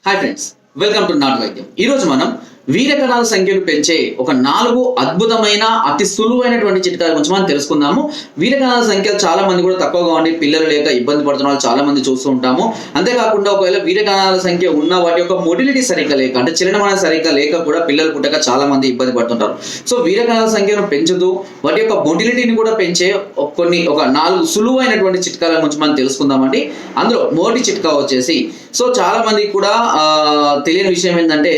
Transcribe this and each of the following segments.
Hi friends, welcome to not వైద్యం. ఈరోజు మనం వీర్యకణాల సంఖ్యను పెంచే ఒక 4 అద్భుతమైన అతి సులువైనటువంటి చిట్కాల గురించి మనం తెలుసుకుందాము. వీర్యకణాల సంఖ్య చాలా మంది కూడా తక్కువగా ఉండి పిల్లలు లేక ఇబ్బంది పడుతున్న వాళ్ళు చాలా మంది చూస్తూ ఉంటాము. అంతేకాకుండా ఒకవేళ వీర్యకణాల సంఖ్య ఉన్న వాటి యొక్క మొటిలిటీ సరిగ్గా లేక అంటే చలనం అనేది సరిగ్గా లేక కూడా పిల్లలు పుట్టక చాలా మంది ఇబ్బంది పడుతుంటారు. సో వీర్యకణాల సంఖ్యను పెంచుతూ వాటి యొక్క మొటిలిటీని కూడా పెంచే ఒక 4 సులువైనటువంటి చిట్కాల గురించి మనం తెలుసుకుందామండి. అందులో మొదటి చిట్కా వచ్చేసి, సో చాలా మందికి కూడా తెలియని విషయం ఏంటంటే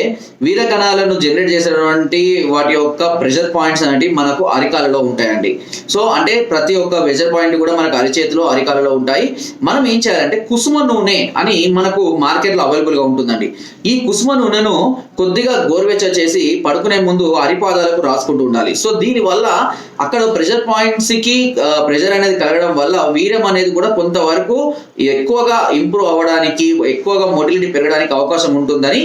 వీర్యకణాలను జనరేట్ చేసేటువంటి వాటి యొక్క ప్రెషర్ పాయింట్స్ అనేవి మనకు అరికాలలో ఉంటాయండి. సో అంటే ప్రతి ఒక్క ప్రెషర్ పాయింట్ కూడా మనకు అరిచేతిలో అరికాలలో ఉంటాయి. మనం ఏం చేయాలంటే కుసుమ నూనె అని మనకు మార్కెట్లో అవైలబుల్గా ఉంటుందండి. ఈ కుసుమ నూనెను కొద్దిగా గోరువెచ్చ చేసి పడుకునే ముందు అరిపాదాలకు రాసుకుంటూ ఉండాలి. సో దీనివల్ల అక్కడ ప్రెషర్ పాయింట్స్ కి ప్రెషర్ అనేది కలగడం వల్ల వీర్యం అనేది కూడా కొంతవరకు ఎక్కువగా ఇంప్రూవ్ అవ్వడానికి, ఎక్కువగా మొటిలిటీ పెరగడానికి అవకాశం ఉంటుందని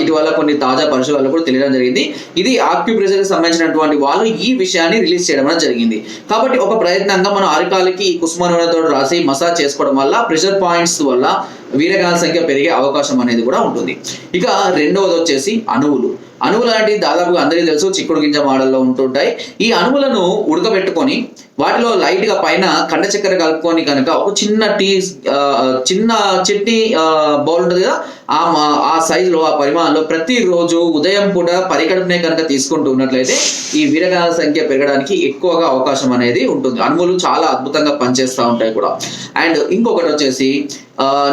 ఇటీవల కొన్ని తాజా పరిశోధనలు కూడా తెలియడం జరిగింది. ఇది ఆక్యుప్రెషర్ కి సంబంధించినటువంటి వాళ్ళు ఈ విషయాన్ని రిలీజ్ చేయడం అనేది జరిగింది. కాబట్టి ఒక ప్రయత్నంగా మనం అరికాలకి ఈ కుసుమ నూనెతో రాసి మసాజ్ చేసుకోవడం వల్ల ప్రెషర్ పాయింట్స్ వల్ల వీర్యకణాల సంఖ్య పెరిగే అవకాశం అనేది కూడా ఉంటుంది. ఇక రెండవది వచ్చేసి అణువులు. అణువులు అంటే దాదాపుగా అందరికీ తెలుసు, చిక్కుడు గింజ మోడల్లో ఉంటుంటాయి. ఈ అణువులను ఉడకబెట్టుకొని వాటిలో లైట్ గా పైన కండ చక్కెర కలుపుకొని కనుక ఒక చిన్న చట్నీ బౌల్ ఉంటుంది కదా, ఆ సైజులో ఆ పరిమాణంలో ప్రతిరోజు ఉదయం పూట పరికడమే కనుక తీసుకుంటూ ఉన్నట్లయితే ఈ వీర్యకణాల సంఖ్య పెరగడానికి ఎక్కువగా అవకాశం అనేది ఉంటుంది. అణువులు చాలా అద్భుతంగా పనిచేస్తూ ఉంటాయి కూడా. అండ్ ఇంకొకటి వచ్చేసి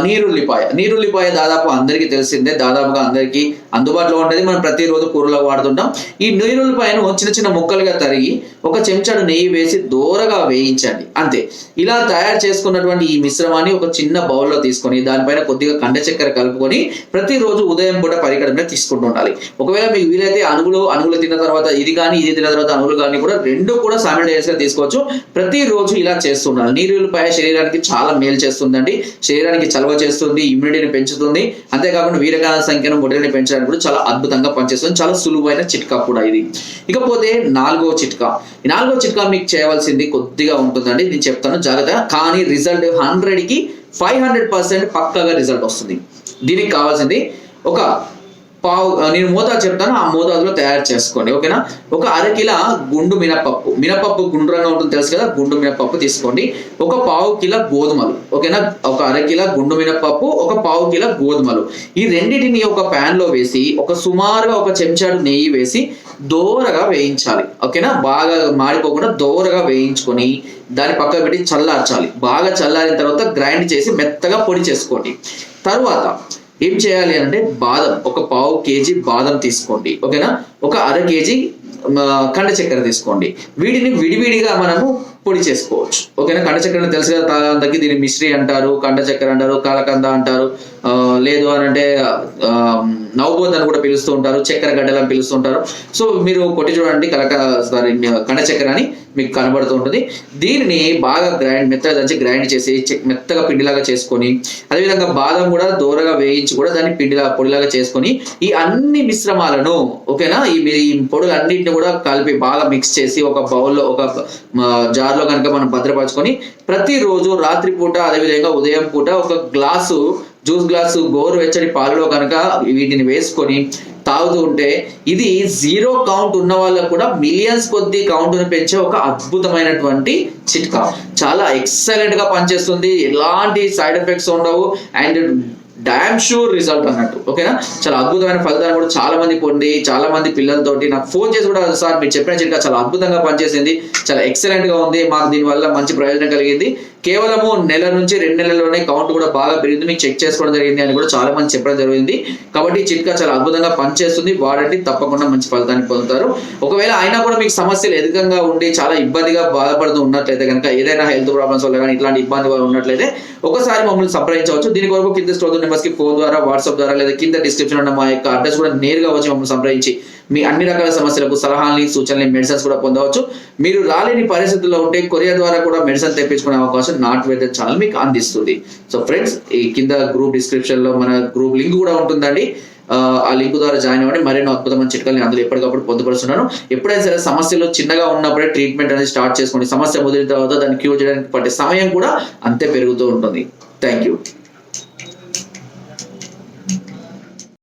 నీరుల్లిపాయ దాదాపు అందరికీ తెలిసిందే, దాదాపుగా అందరికీ అందుబాటులో ఉంటుంది. మనం ప్రతిరోజు కూరలో వాడుతుంటాం. ఈ నీరుల్లిపాయను చిన్న చిన్న ముక్కలుగా తరిగి ఒక చెంచాడు నెయ్యి వేసి దోరగా వేయించండి, అంతే. ఇలా తయారు చేసుకున్నటువంటి ఈ మిశ్రమాన్ని ఒక చిన్న బౌల్లో తీసుకొని దానిపైన కొద్దిగా కండ చక్కెర కలుపుకొని ప్రతిరోజు ఉదయం పూట పరికడమే తీసుకుంటూ ఉండాలి. ఒకవేళ మీకు వీలైతే అణువులు తిన్న తర్వాత ఇది తిన్న తర్వాత అణువులు కానీ కూడా రెండు కూడా సైమల్టేనియస్ గా తీసుకోవచ్చు. ప్రతిరోజు ఇలా చేస్తుండాలి. నీరుల్లిపాయ శరీరానికి చాలా మేలు చేస్తుందండి. శరీరానికి చలవ చేస్తుంది, ఇమ్యూనిటీని పెంచుతుంది. అంతేకాకుండా వీర్యకణాల సంఖ్యను మొటిలిటీని పెంచడానికి కూడా చాలా అద్భుతంగా పనిచేస్తుంది. చాలా సులువైన చిట్కా కూడా ఇది. ఇకపోతే నాలుగో చిట్కా. ఈ నాలుగో చిట్కా మీకు చేయవలసింది కొద్దిగా ఉంటుందండి, నేను చెప్తాను జాగ్రత్తగా. కానీ రిజల్ట్ 100కి 500% పక్కాగా రిజల్ట్ వస్తుంది. దీనికి కావాల్సింది ఒక పావు, నేను మోతాదు చెప్తాను, ఆ మోతాదులో తయారు చేసుకోండి, ఓకేనా. ఒక అరకిల గుండు మినపప్పు గుండ్రంగా ఉంటుంది తెలుసు కదా, గుండు మినపప్పు తీసుకోండి. ఒక పావు కిలో గోధుమలు, ఓకేనా. ఒక అరకిల గుండు మినపప్పు, ఒక పావు కిలో గోధుమలు. ఈ రెండింటిని ఒక ప్యాన్ లో వేసి సుమారుగా ఒక చెంచాడు నెయ్యి వేసి దోరగా వేయించాలి, ఓకేనా. బాగా మాడిపోకుండా దోరగా వేయించుకొని దాన్ని పక్కకు పెట్టి చల్లార్చాలి. బాగా చల్లారిన తర్వాత గ్రైండ్ చేసి మెత్తగా పొడి చేసుకోండి. తర్వాత ఏం చేయాలి అంటే బాదం, ఒక పావు కేజీ బాదం తీసుకోండి, ఓకేనా. ఒక అర కేజీ కండ చక్కెర తీసుకోండి. వీటిని విడివిడిగా మనము పొడి చేసుకోవచ్చు, ఓకేనా. కండ చక్కెర తెలుసు కదా, తాగంతకి దీన్ని మిశ్రీ అంటారు, కండ చక్కెర అంటారు, కాలకంద అంటారు, లేదు అని అంటే నవ్వబోత్ అని కూడా పిలుస్తూ ఉంటారు, చక్కెర గడ్డలు అని పిలుస్తూ ఉంటారు. సో మీరు కొట్టి చూడండి, కండ చక్కెర అని మీకు కనబడుతూ ఉంటుంది. దీనిని బాగా మెత్తగా దంచి గ్రైండ్ చేసి మెత్తగా పిండిలాగా చేసుకొని, అదేవిధంగా బాదం కూడా దూరగా వేయించి కూడా దాన్ని పొడిలాగా చేసుకొని ఈ అన్ని మిశ్రమాలను, ఓకేనా, ఈ పొడులు అన్నింటిని కూడా కలిపి బాగా మిక్స్ చేసి ఒక బౌల్లో, ఒక జార్లో కనుక మనం భద్రపరచుకొని ప్రతిరోజు రాత్రిపూట అదేవిధంగా ఉదయం పూట ఒక జ్యూస్ గ్లాసు గోరువెచ్చని పాలలో కనుక వీటిని వేసుకొని తాగుతూ ఉంటే ఇది 0 కౌంట్ ఉన్న వాళ్ళకు కూడా మిలియన్స్ కొద్ది కౌంట్ను పెంచే ఒక అద్భుతమైనటువంటి చిట్కా. చాలా ఎక్సలెంట్ గా పనిచేస్తుంది, ఎలాంటి సైడ్ ఎఫెక్ట్స్ ఉండవు, అండ్ డామ్ షూర్ రిజల్ట్ అన్నట్టు, ఓకేనా. చాలా అద్భుతమైన ఫలితాలు కూడా చాలా మంది పొంది, చాలా మంది పిల్లలతోటి నాకు ఫోన్ చేసి కూడా, సార్ మీరు చెప్పిన చిట్కా చాలా అద్భుతంగా పనిచేసింది, చాలా ఎక్సలెంట్ గా ఉంది, మాకు దీనివల్ల మంచి ప్రయోజనం కలిగింది, కేవలము 1 నుంచి 2 నెలల్లోనే కౌంట్ కూడా బాగా పెరిగింది, మీకు చెక్ చేసుకోవడం జరిగింది అని కూడా చాలా మంది చెప్పడం జరిగింది. కాబట్టి ఈ చిట్కా చాలా అద్భుతంగా పనిచేస్తుంది, వాడండి, తప్పకుండా మంచి ఫలితాన్ని పొందుతారు. ఒకవేళ అయినా కూడా మీకు సమస్యలు అధికంగా ఉండి చాలా ఇబ్బందిగా బాధపడుతూ ఉన్నట్లయితే కనుక, ఏదైనా హెల్త్ ప్రాబ్లమ్స్ వల్ల కానీ ఇట్లాంటి ఇబ్బంది ఉన్నట్లయితే ఒకసారి మమ్మల్ని సంప్రదించవచ్చు. దీని కొరకు కింద స్టోర్ నెంబర్స్ కి ఫోన్ ద్వారా, వాట్సాప్ ద్వారా, లేదా కింద డిస్క్రిప్షన్ ఉన్న మా యొక్క అడ్రస్ కూడా నేరుగా వచ్చి మమ్మల్ని సంప్రదించి మీ అన్ని రకాల సమస్యలకు సలహాలని, సూచనలు, మెడిసిన్స్ కూడా పొందవచ్చు. మీరు రాలేని పరిస్థితుల్లో ఉంటే కొరియర్ ద్వారా కూడా మెడిసిన్ తెప్పించుకునే అవకాశం నాట్ వైద్యం ఛానల్ మీకు అందిస్తుంది. సో ఫ్రెండ్స్, ఈ కింద గ్రూప్ డిస్క్రిప్షన్ లో మన గ్రూప్ లింక్ కూడా ఉంటుందండి. ఆ లింక్ ద్వారా జాయిన్ అవ్వండి. మరెన్నో అద్భుతమైన చిట్కాలు అందులో ఎప్పటికప్పుడు పొందుపరుస్తున్నాను. ఎప్పుడైనా సరే సమస్యలు చిన్నగా ఉన్నప్పుడే ట్రీట్మెంట్ అనేది స్టార్ట్ చేసుకోండి. సమస్య ముదిరిన తర్వాత దాన్ని క్యూర్ చేయడానికి పట్టే సమయం కూడా అంతే పెరుగుతూ ఉంటుంది. Thank you.